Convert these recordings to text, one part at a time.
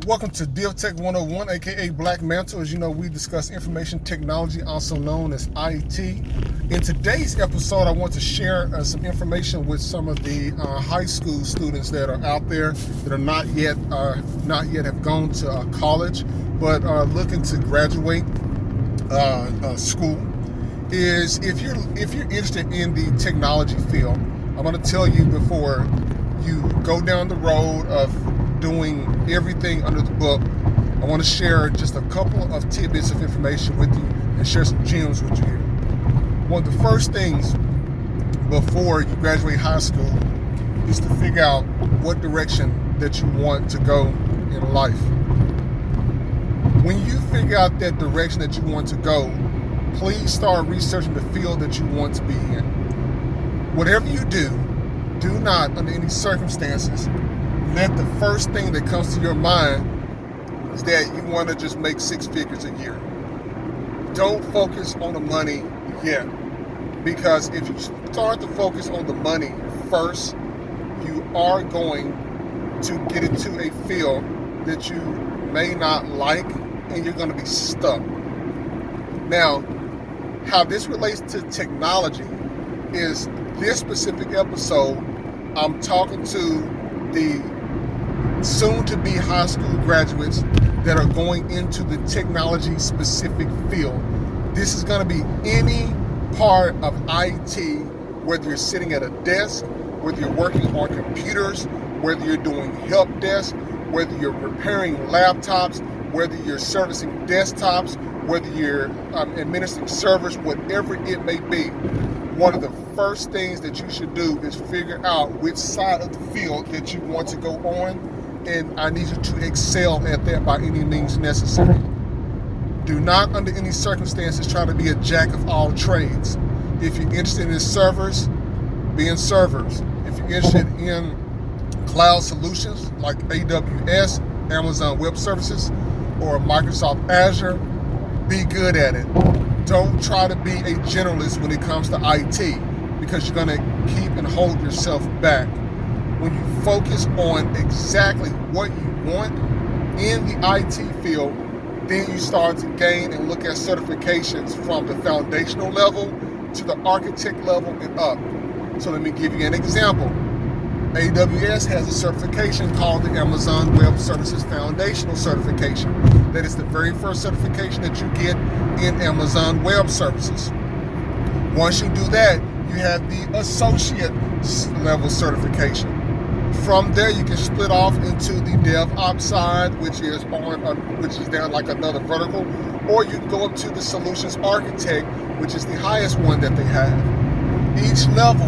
Welcome to DevTech 101, aka Black Mantle. As you know, we discuss information technology, also known as IT. In today's episode, I want to share some information with some of the high school students that are out there that are not yet have gone to college, but are looking to graduate school. Is if you're interested in the technology field, I'm going to tell you before you go down the road of doing everything under the book. I want to share just a couple of tidbits of information with you and share some gems with you here. One of the first things before you graduate high school is to figure out what direction that you want to go in life. When you figure out that direction that you want to go, please start researching the field that you want to be in. Whatever you do not, under any circumstances, let the first thing that comes to your mind is that you want to just make six figures a year. Don't focus on the money yet, because if you start to focus on the money first, you are going to get into a field that you may not like, and you're going to be stuck. Now, how this relates to technology is this specific episode, I'm talking to the soon-to-be high school graduates that are going into the technology-specific field. This is going to be any part of IT, whether you're sitting at a desk, whether you're working on computers, whether you're doing help desk, whether you're repairing laptops, whether you're servicing desktops, whether you're administering servers, whatever it may be. One of the first things that you should do is figure out which side of the field that you want to go on, and I need you to excel at that by any means necessary. Do not, under any circumstances, try to be a jack of all trades. If you're interested in servers, be in servers. If you're interested in cloud solutions like AWS, Amazon Web Services, or Microsoft Azure, be good at it. Don't try to be a generalist when it comes to IT, because you're going to keep and hold yourself back. When you focus on exactly what you want in the IT field, then you start to gain and look at certifications from the foundational level to the architect level and up. So let me give you an example. AWS has a certification called the Amazon Web Services Foundational Certification. That is the very first certification that you get in Amazon Web Services. Once you do that, you have the associate level certification. From there, you can split off into the DevOps side, which is down like another vertical, or you can go up to the solutions architect, which is the highest one that they have. Each level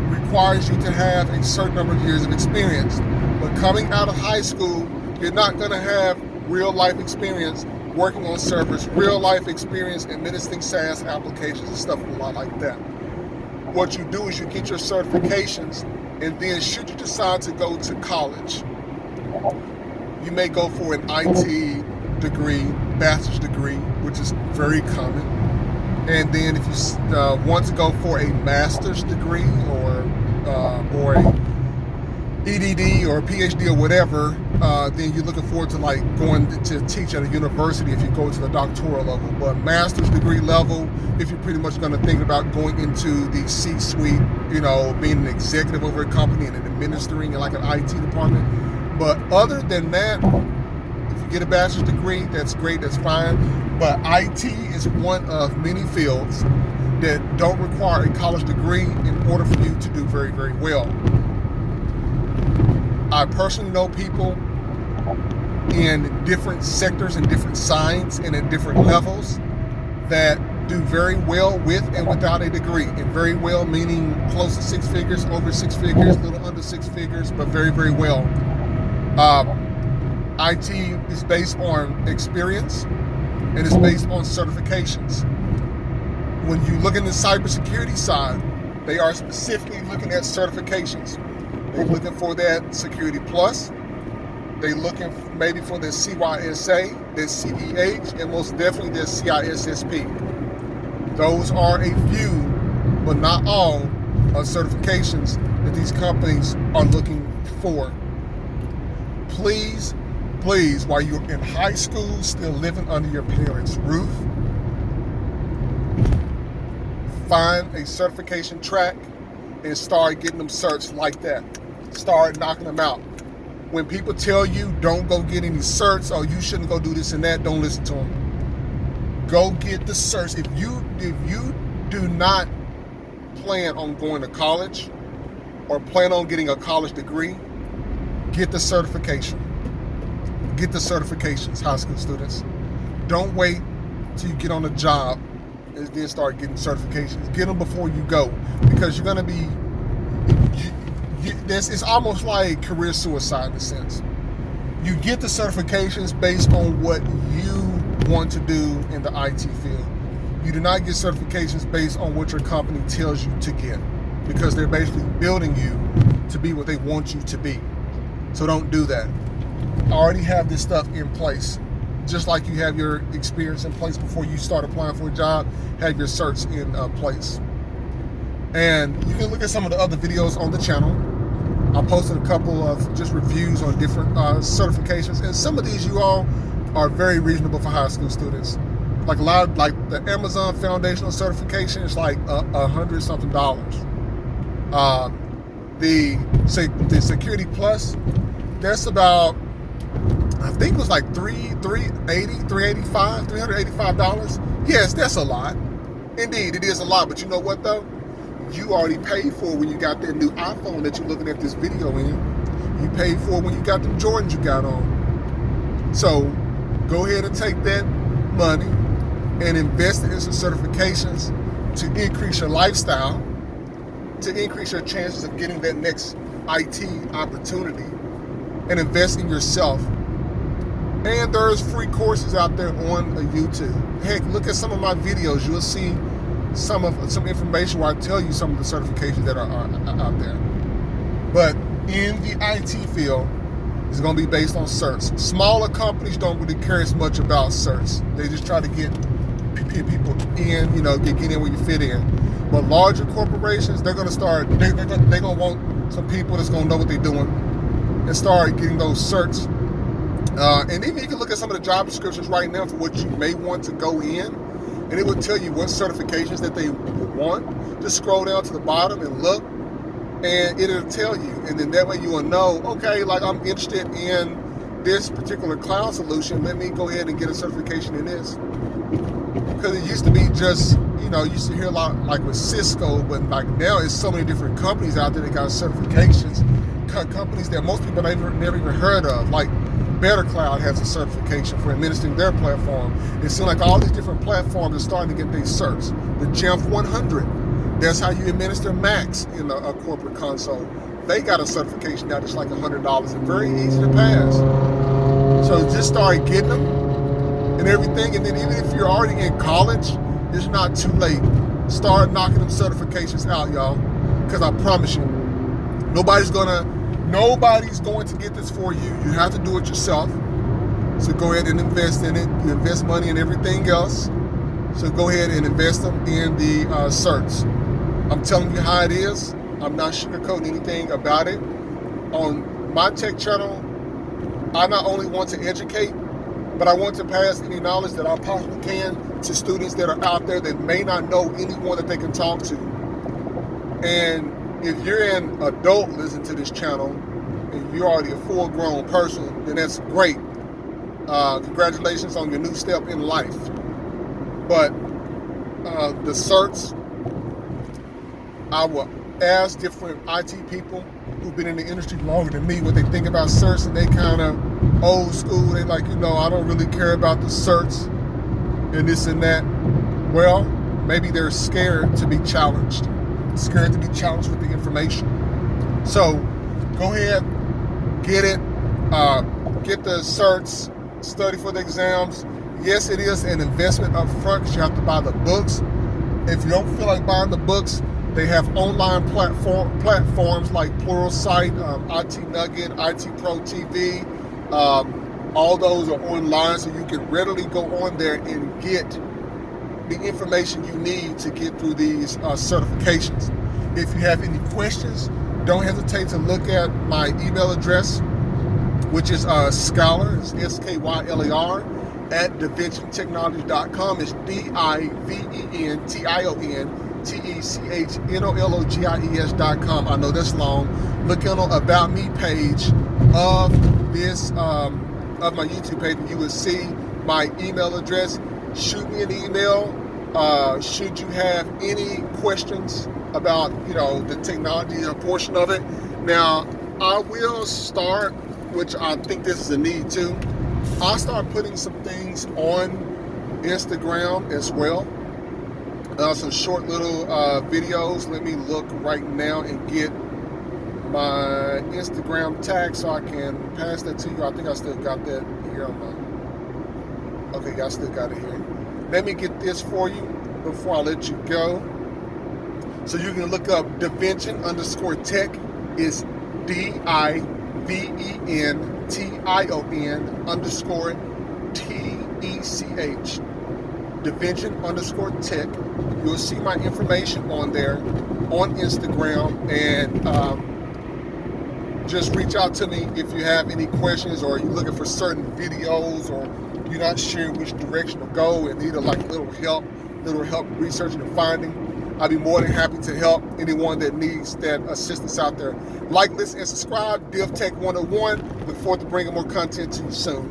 requires you to have a certain number of years of experience. But coming out of high school, you're not going to have real life experience working on servers, real life experience administering SaaS applications and stuff a lot like that. What you do is you get your certifications, and then should you decide to go to college, you may go for an IT degree, bachelor's degree, which is very common. And then if you want to go for a master's degree or a EDD or a PhD or whatever, then you're looking forward to like going to teach at a university if you go to the doctoral level. But master's degree level, if you're pretty much going to think about going into the C-suite, being an executive over a company and administering in like an IT department. But other than that, if you get a bachelor's degree, that's great, that's fine. But IT is one of many fields that don't require a college degree in order for you to do very, very well. I personally know people in different sectors and different signs and at different levels that do very well with and without a degree. And very well meaning close to six figures, over six figures, a little under six figures, but very, very well. IT is based on experience and it's based on certifications. When you look in the cybersecurity side, they are specifically looking at certifications. They're looking for that Security Plus. They're looking maybe for their CYSA, their CEH, and most definitely their CISSP. Those are a few, but not all, certifications that these companies are looking for. Please please, while you're in high school, still living under your parents' roof, find a certification track and start getting them certs like that. Start knocking them out. When people tell you don't go get any certs or you shouldn't go do this and that, don't listen to them. Go get the certs. If you do not plan on going to college or plan on getting a college degree, get the certification. Get the certifications, high school students. Don't wait till you get on the job and then start getting certifications. Get them before you go, because you're going to be, it's almost like career suicide in a sense. You get the certifications based on what you want to do in the IT field. You do not get certifications based on what your company tells you to get, because they're basically building you to be what they want you to be. So don't do that. Already have this stuff in place. Just like you have your experience in place before you start applying for a job, have your certs in place. And you can look at some of the other videos on the channel. I posted a couple of just reviews on different certifications, and some of these you all are very reasonable for high school students. Like a lot, like the Amazon Foundational certification is like $100 something. The Security Plus, that's about, I think it was like $385. Yes, that's a lot. Indeed, it is a lot. But you know what though? You already paid for it when you got that new iPhone that you're looking at this video in. You paid for it when you got the Jordans you got on. So go ahead and take that money and invest in some certifications to increase your lifestyle, to increase your chances of getting that next IT opportunity, and invest in yourself. And there's free courses out there on YouTube. Heck, look at some of my videos. You'll see some information where I tell you some of the certifications that are out there. But in the IT field, it's going to be based on certs. Smaller companies don't really care as much about certs. They just try to get people in, get in where you fit in. But larger corporations, they're going to start, they're going to want some people that's going to know what they're doing and start getting those certs. And even you can look at some of the job descriptions right now for what you may want to go in, and it will tell you what certifications that they want. Just scroll down to the bottom and look, and it'll tell you. And then that way you will know, okay, like I'm interested in this particular cloud solution. Let me go ahead and get a certification in this. Because it used to be just, you used to hear a lot like with Cisco, but like now it's so many different companies out there that got certifications. Companies that most people never even heard of, like Better Cloud has a certification for administering their platform. It seems like all these different platforms are starting to get these certs. The Jamf 100, that's how you administer Macs in a corporate console. They got a certification now, just like $100, and very easy to pass. So just start getting them and everything. And then even if you're already in college, it's not too late. Start knocking them certifications out, y'all. Because I promise you, nobody's going to get this for you. You have to do it yourself. So go ahead and invest in it. You invest money in everything else. So go ahead and invest them in the certs. I'm telling you how it is. I'm not sugarcoating anything about it. On my tech channel, I not only want to educate, but I want to pass any knowledge that I possibly can to students that are out there that may not know anyone that they can talk to. And if you're an adult listening to this channel and you're already a full-grown person, then that's great. Congratulations on your new step in life. But the certs, I will ask different IT people who've been in the industry longer than me what they think about certs, and they kind of old school. They like, I don't really care about the certs and this and that. Well, maybe they're scared to be challenged. Scared to be challenged with the information. So go ahead, get it, get the certs, study for the exams. Yes, it is an investment up front because you have to buy the books. If you don't feel like buying the books, they have online platforms like Pluralsight, IT Nugget, IT Pro TV. All those are online, so you can readily go on there and get the information you need to get through these certifications. If you have any questions, don't hesitate to look at my email address which is Skylar, it's Skylar, at DaVinciTechnology.com. It's DIVENTIONTECHNOLOGIES.com. I know that's long. Look on the About Me page of this of my YouTube page, and you will see my email address. Shoot me an email. Should you have any questions about the technology portion of it. Now I will start, which I think this is a need too. I'll start putting some things on Instagram as well. Some short little videos. Let me look right now and get my Instagram tag so I can pass that to you. I think I still got that here on my... Okay, I still got it here. Let me get this for you before I let you go. So you can look up DaVinci_Tech. It's DIVENTION_TECH. DaVinci_Tech. You'll see my information on there on Instagram, and just reach out to me if you have any questions, or you're looking for certain videos, or you're not sure which direction to go and need like little help researching and finding. I'll be more than happy to help anyone that needs that assistance out there. Like, listen, and subscribe. DivTech 101. Look forward to bringing more content to you soon.